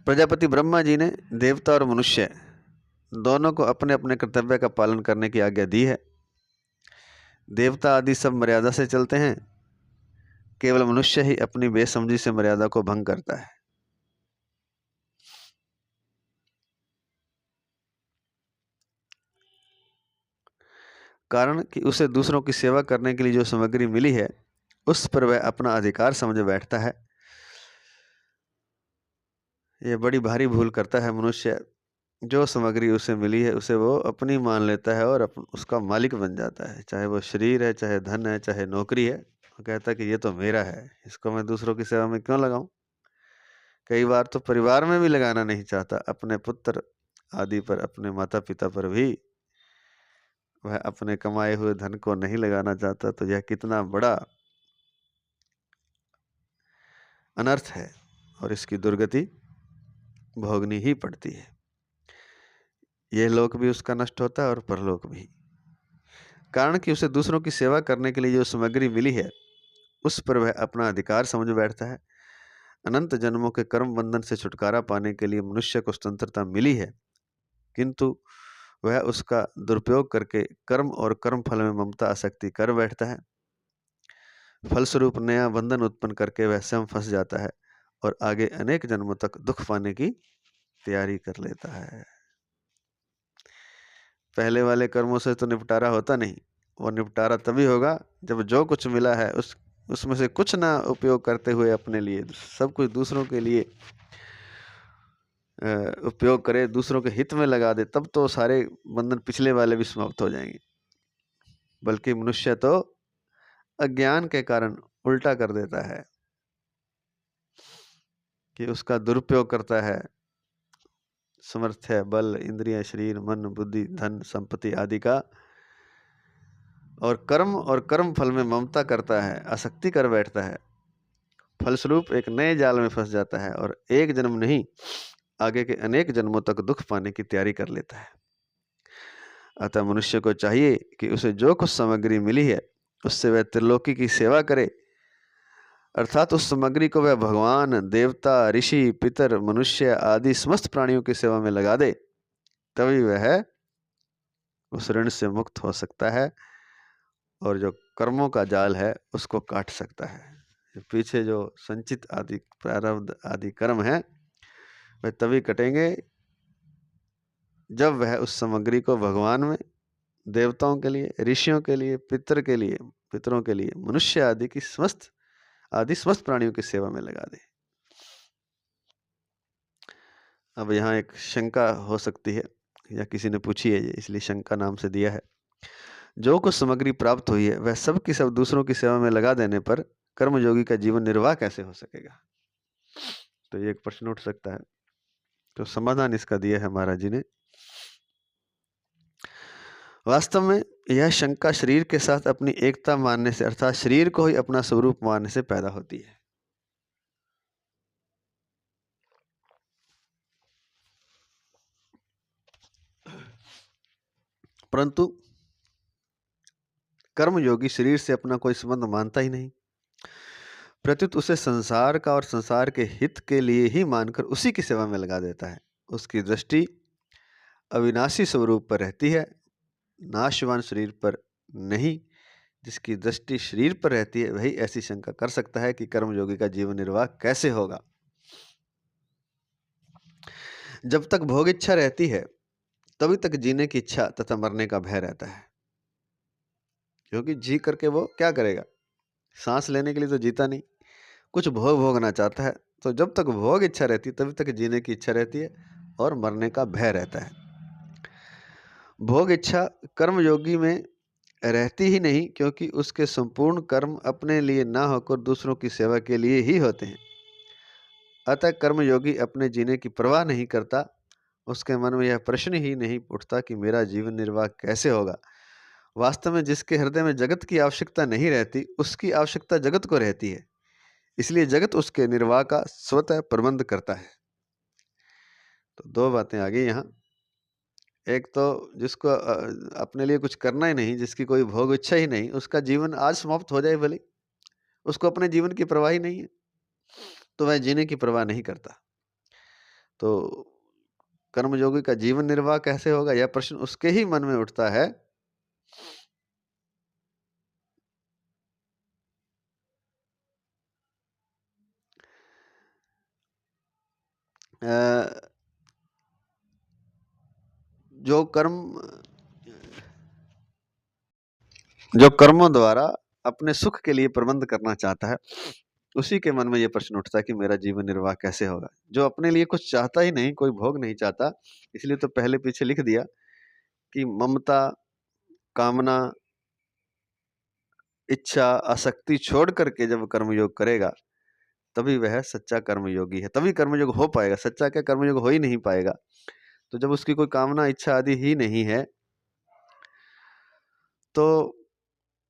प्रजापति ब्रह्मा जी ने देवता और मनुष्य दोनों को अपने अपने कर्तव्य का पालन करने की आज्ञा दी है। देवता आदि सब मर्यादा से चलते हैं, केवल मनुष्य ही अपनी बेसमझी से मर्यादा को भंग करता है। कारण कि उसे दूसरों की सेवा करने के लिए जो सामग्री मिली है उस पर वह अपना अधिकार समझ बैठता है। यह बड़ी भारी भूल करता है मनुष्य। जो सामग्री उसे मिली है उसे वो अपनी मान लेता है और उसका मालिक बन जाता है, चाहे वो शरीर है, चाहे धन है, चाहे नौकरी है। वो कहता है कि ये तो मेरा है, इसको मैं दूसरों की सेवा में क्यों लगाऊं। कई बार तो परिवार में भी लगाना नहीं चाहता, अपने पुत्र आदि पर, अपने माता पिता पर भी वह अपने कमाए हुए धन को नहीं लगाना चाहता। तो यह कितना बड़ा अनर्थ है और इसकी दुर्गति भोगनी ही पड़ती है। यह लोक भी उसका नष्ट होता है और परलोक भी। कारण कि उसे दूसरों की सेवा करने के लिए जो सामग्री मिली है उस पर वह अपना अधिकार समझ बैठता है। अनंत जन्मों के कर्म बंधन से छुटकारा पाने के लिए मनुष्य को स्वतंत्रता मिली है, किंतु वह उसका दुरुपयोग करके कर्म और कर्म फल में ममता आसक्ति कर बैठता है। फलस्वरूप नया बंधन उत्पन्न करके वह स्वयं फंस जाता है और आगे अनेक जन्मों तक दुख पाने की तैयारी कर लेता है। पहले वाले कर्मों से तो निपटारा होता नहीं, वो निपटारा तभी होगा जब जो कुछ मिला है उसमें से कुछ ना उपयोग करते हुए अपने लिए, सब कुछ दूसरों के लिए उपयोग करे, दूसरों के हित में लगा दे, तब तो सारे बंधन पिछले वाले भी समाप्त हो जाएंगे। बल्कि मनुष्य तो अज्ञान के कारण उल्टा कर देता है कि उसका दुरुपयोग करता है। सामर्थ्य, बल, इंद्रिय, शरीर, मन, बुद्धि, धन, संपत्ति आदि का, और कर्म फल में ममता करता है, आसक्ति कर बैठता है। फलस्वरूप एक नए जाल में फंस जाता है और एक जन्म नहीं, आगे के अनेक जन्मों तक दुख पाने की तैयारी कर लेता है। अतः मनुष्य को चाहिए कि उसे जो कुछ सामग्री मिली है उससे वह त्रिलोकी की सेवा करे, अर्थात उस सामग्री को वह भगवान, देवता, ऋषि, पितर, मनुष्य आदि समस्त प्राणियों की सेवा में लगा दे, तभी वह उस ऋण से मुक्त हो सकता है और जो कर्मों का जाल है उसको काट सकता है। पीछे जो संचित आदि प्रारब्ध आदि कर्म है वह तभी कटेंगे जब वह उस सामग्री को भगवान में, देवताओं के लिए, ऋषियों के लिए, पितरों के लिए, मनुष्य आदि की समस्त प्राणियों की सेवा में लगा दे। अब यहाँ एक शंका हो सकती है, या किसी ने पूछी है, ये इसलिए शंका नाम से दिया है। जो कुछ सामग्री प्राप्त हुई है वह सब की सब दूसरों की सेवा में लगा देने पर कर्मयोगी का जीवन निर्वाह कैसे हो सकेगा? तो ये एक प्रश्न उठ सकता है। तो समाधान इसका दिया है महाराज जी ने। वास्तव में यह शंका शरीर के साथ अपनी एकता मानने से, अर्थात शरीर को ही अपना स्वरूप मानने से पैदा होती है। परंतु कर्मयोगी शरीर से अपना कोई संबंध मानता ही नहीं, प्रत्युत उसे संसार का और संसार के हित के लिए ही मानकर उसी की सेवा में लगा देता है। उसकी दृष्टि अविनाशी स्वरूप पर रहती है, नाशवान शरीर पर नहीं। जिसकी दृष्टि शरीर पर रहती है वही ऐसी शंका कर सकता है कि कर्मयोगी का जीवन निर्वाह कैसे होगा। जब तक भोग इच्छा रहती है तभी तक जीने की इच्छा तथा मरने का भय रहता है, क्योंकि जी करके वो क्या करेगा? सांस लेने के लिए तो जीता नहीं, कुछ भोग भोगना चाहता है। तो जब तक भोग इच्छा रहती है तभी तक जीने की इच्छा रहती है और मरने का भय रहता है। भोग इच्छा कर्मयोगी में रहती ही नहीं, क्योंकि उसके संपूर्ण कर्म अपने लिए ना होकर दूसरों की सेवा के लिए ही होते हैं। अतः कर्मयोगी अपने जीने की परवाह नहीं करता। उसके मन में यह प्रश्न ही नहीं उठता कि मेरा जीवन निर्वाह कैसे होगा। वास्तव में जिसके हृदय में जगत की आवश्यकता नहीं रहती, उसकी आवश्यकता जगत को रहती है, इसलिए जगत उसके निर्वाह का स्वतः प्रबंध करता है। तो दो बातें आ गई यहाँ। एक तो जिसको अपने लिए कुछ करना ही नहीं, जिसकी कोई भोग इच्छा ही नहीं, उसका जीवन आज समाप्त हो जाए भले, उसको अपने जीवन की परवाह ही नहीं है, तो वह जीने की परवाह नहीं करता। तो कर्मयोगी का जीवन निर्वाह कैसे होगा, यह प्रश्न उसके ही मन में उठता है। जो कर्मों द्वारा अपने सुख के लिए प्रबंध करना चाहता है, उसी के मन में यह प्रश्न उठता है कि मेरा जीवन निर्वाह कैसे होगा। जो अपने लिए कुछ चाहता ही नहीं, कोई भोग नहीं चाहता, इसलिए तो पहले पीछे लिख दिया कि ममता, कामना, इच्छा, आसक्ति छोड़ करके जब कर्मयोग करेगा तभी वह सच्चा कर्मयोगी है, तभी कर्मयोग हो पाएगा। सच्चा क्या, कर्मयोग हो ही नहीं पाएगा। तो जब उसकी कोई कामना, इच्छा आदि ही नहीं है, तो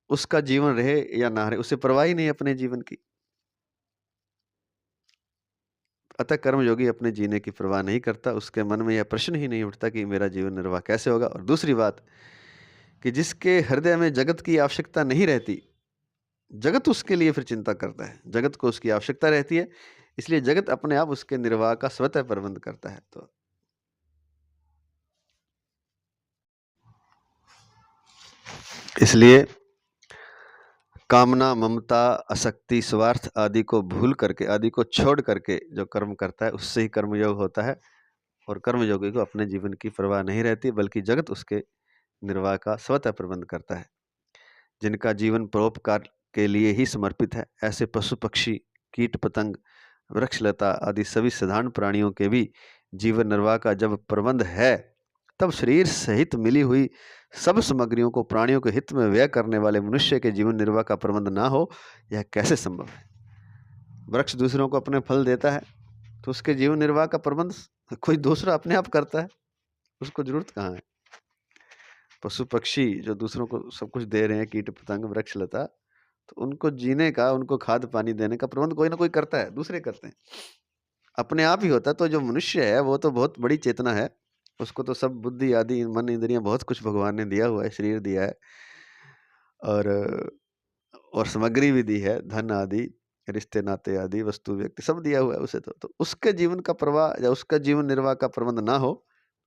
उसका जीवन रहे या ना रहे, उसे परवाह ही नहीं अपने जीवन की। अतः कर्मयोगी अपने जीने की परवाह नहीं करता, उसके मन में यह प्रश्न ही नहीं उठता कि मेरा जीवन निर्वाह कैसे होगा। और दूसरी बात कि जिसके हृदय में जगत की आवश्यकता नहीं रहती, जगत उसके लिए फिर चिंता करता है, जगत को उसकी आवश्यकता रहती है, इसलिए जगत अपने आप उसके निर्वाह का स्वतः प्रबंध करता है। तो इसलिए कामना, ममता, आसक्ति, स्वार्थ आदि को भूल करके, आदि को छोड़ करके जो कर्म करता है उससे ही कर्मयोग होता है। और कर्मयोगी को अपने जीवन की परवाह नहीं रहती, बल्कि जगत उसके निर्वाह का स्वतः प्रबंध करता है। जिनका जीवन परोपकार के लिए ही समर्पित है, ऐसे पशु पक्षी, कीट पतंग, वृक्षलता आदि सभी साधारण प्राणियों के भी जीवन निर्वाह का जब प्रबंध है, तब शरीर सहित मिली हुई सब सामग्रियों को प्राणियों के हित में व्यय करने वाले मनुष्य के जीवन निर्वाह का प्रबंध ना हो, यह कैसे संभव है? वृक्ष दूसरों को अपने फल देता है, तो उसके जीवन निर्वाह का प्रबंध कोई दूसरा अपने आप करता है, उसको जरूरत कहाँ है? पशु पक्षी जो दूसरों को सब कुछ दे रहे हैं, कीट पतंग, वृक्ष लता, तो उनको जीने का, उनको खाद पानी देने का प्रबंध कोई ना कोई करता है, दूसरे करते हैं, अपने आप ही होता है। तो जो मनुष्य है वो तो बहुत बड़ी चेतना है, उसको तो सब बुद्धि आदि, मन, इंद्रियां, बहुत कुछ भगवान ने दिया हुआ है, शरीर दिया है और सामग्री भी दी है, धन आदि, रिश्ते नाते आदि, वस्तु व्यक्ति सब दिया हुआ है उसे। तो उसके जीवन का प्रवाह या उसका जीवन निर्वाह का प्रबंध ना हो,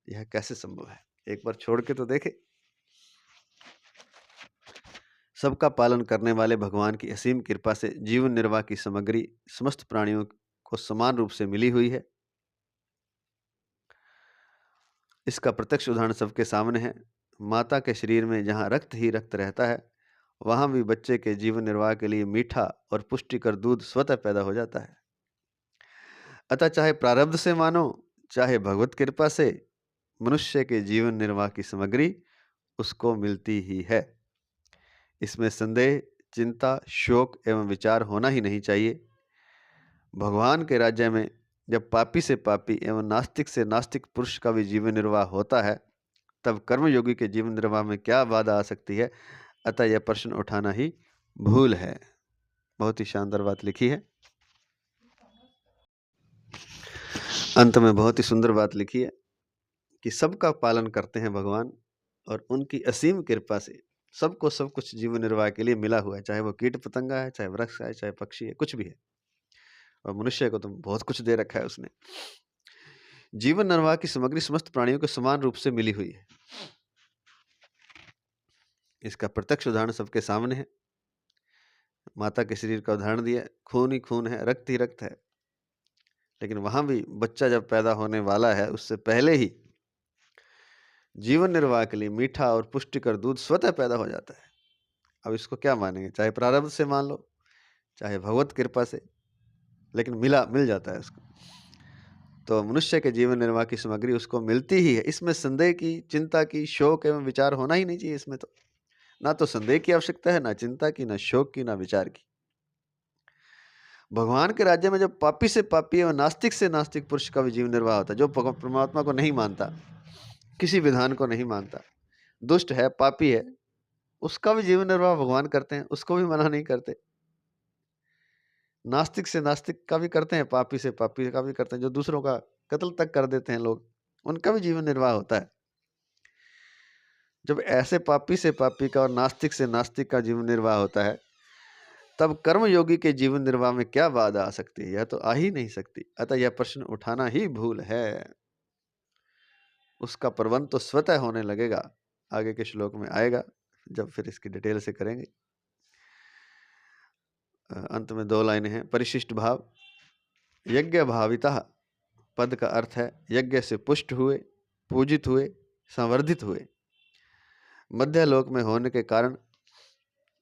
यह कैसे संभव है? एक बार छोड़ के तो देखे। सबका पालन करने वाले भगवान की असीम कृपा से जीवन निर्वाह की सामग्री समस्त प्राणियों को समान रूप से मिली हुई है। इसका प्रत्यक्ष उदाहरण सबके सामने है। माता के शरीर में जहाँ रक्त ही रक्त रहता है, वहाँ भी बच्चे के जीवन निर्वाह के लिए मीठा और पुष्टिकर दूध स्वतः पैदा हो जाता है। अतः चाहे प्रारब्ध से मानो, चाहे भगवत कृपा से, मनुष्य के जीवन निर्वाह की सामग्री उसको मिलती ही है। इसमें संदेह, चिंता, शोक एवं विचार होना ही नहीं चाहिए। भगवान के राज्य में जब पापी से पापी एवं नास्तिक से नास्तिक पुरुष का भी जीवन निर्वाह होता है, तब कर्मयोगी के जीवन निर्वाह में क्या बाधा आ सकती है? अतः यह प्रश्न उठाना ही भूल है। बहुत ही शानदार बात लिखी है। अंत में बहुत ही सुंदर बात लिखी है कि सबका पालन करते हैं भगवान, और उनकी असीम कृपा से सबको सब कुछ जीवन निर्वाह के लिए मिला हुआ है। चाहे वो कीट पतंगा है, चाहे वृक्ष है, चाहे पक्षी है, कुछ भी है। और मनुष्य को तो बहुत कुछ दे रखा है उसने। जीवन निर्वाह की सामग्री समस्त प्राणियों को समान रूप से मिली हुई है। इसका प्रत्यक्ष उदाहरण सबके सामने है। माता के शरीर का उदाहरण दिया, खून ही खून है, रक्त ही रक्त है। लेकिन वहां भी बच्चा जब पैदा होने वाला है, उससे पहले ही जीवन निर्वाह के लिए मीठा और पुष्टिकर दूध स्वतः पैदा हो जाता है। अब इसको क्या मानेंगे? चाहे प्रारब्ध से मान लो, चाहे भगवत कृपा से, लेकिन मिल जाता है उसको। तो मनुष्य के जीवन निर्वाह की सामग्री उसको मिलती ही है। इसमें संदेह की, चिंता की, शोक एवं विचार होना ही नहीं चाहिए। इसमें तो ना तो संदेह की आवश्यकता है, ना चिंता की, ना शोक की, ना विचार की। भगवान के राज्य में जब पापी से पापी और नास्तिक से नास्तिक पुरुष का भी जीवन निर्वाह होता है, जो परमात्मा को नहीं मानता, किसी विधान को नहीं मानता, दुष्ट है, पापी है, उसका भी जीवन निर्वाह भगवान करते हैं, उसको भी मना नहीं करते। नास्तिक से नास्तिक का भी करते हैं, पापी से पापी का भी करते हैं, जो दूसरों का कत्ल तक कर देते हैं लोग, उनका भी जीवन निर्वाह होता है। जब ऐसे पापी से पापी का और नास्तिक से नास्तिक का जीवन निर्वाह होता है, तब कर्मयोगी के जीवन निर्वाह में क्या बाधा आ सकती है? यह तो आ ही नहीं सकती। अतः यह प्रश्न उठाना ही भूल है। उसका प्रबंध तो स्वतः होने लगेगा। आगे के श्लोक में आएगा, जब फिर इसकी डिटेल से करेंगे। अंत में 2 लाइनें हैं। परिशिष्ट भाव, यज्ञ भावितः पद का अर्थ है यज्ञ से पुष्ट हुए, पूजित हुए, संवर्धित हुए। मध्य लोक में होने के कारण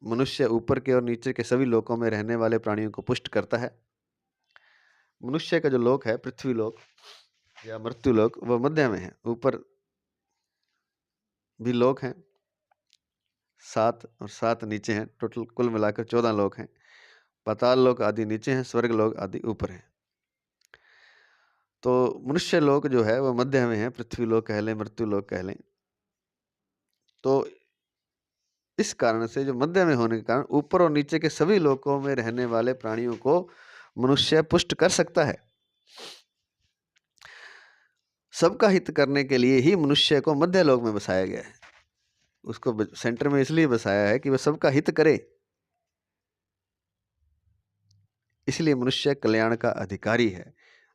मनुष्य ऊपर के और नीचे के सभी लोकों में रहने वाले प्राणियों को पुष्ट करता है। मनुष्य का जो लोक है, पृथ्वी लोक या मृत्यु लोक, वह मध्य में है। ऊपर भी लोक हैं 7 और 7 नीचे हैं। टोटल कुल मिलाकर 14 लोक हैं। पाताल लोक आदि नीचे हैं, स्वर्ग लोक आदि ऊपर हैं। तो मनुष्य लोक जो है वह मध्य में है। पृथ्वी लोक कह लें, मृत्यु लोक कह लें। तो इस कारण से, जो मध्य में होने के कारण, ऊपर और नीचे के सभी लोकों में रहने वाले प्राणियों को मनुष्य पुष्ट कर सकता है। सबका हित करने के लिए ही मनुष्य को मध्य लोक में बसाया गया है। उसको सेंटर में इसलिए बसाया है कि वह सबका हित करे। इसलिए मनुष्य कल्याण का अधिकारी है।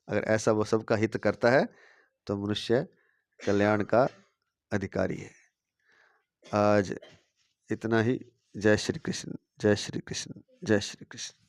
अगर ऐसा वो सबका हित करता है तो मनुष्य कल्याण का अधिकारी है। आज इतना ही। जय श्री कृष्ण, जय श्री कृष्ण, जय श्री कृष्ण।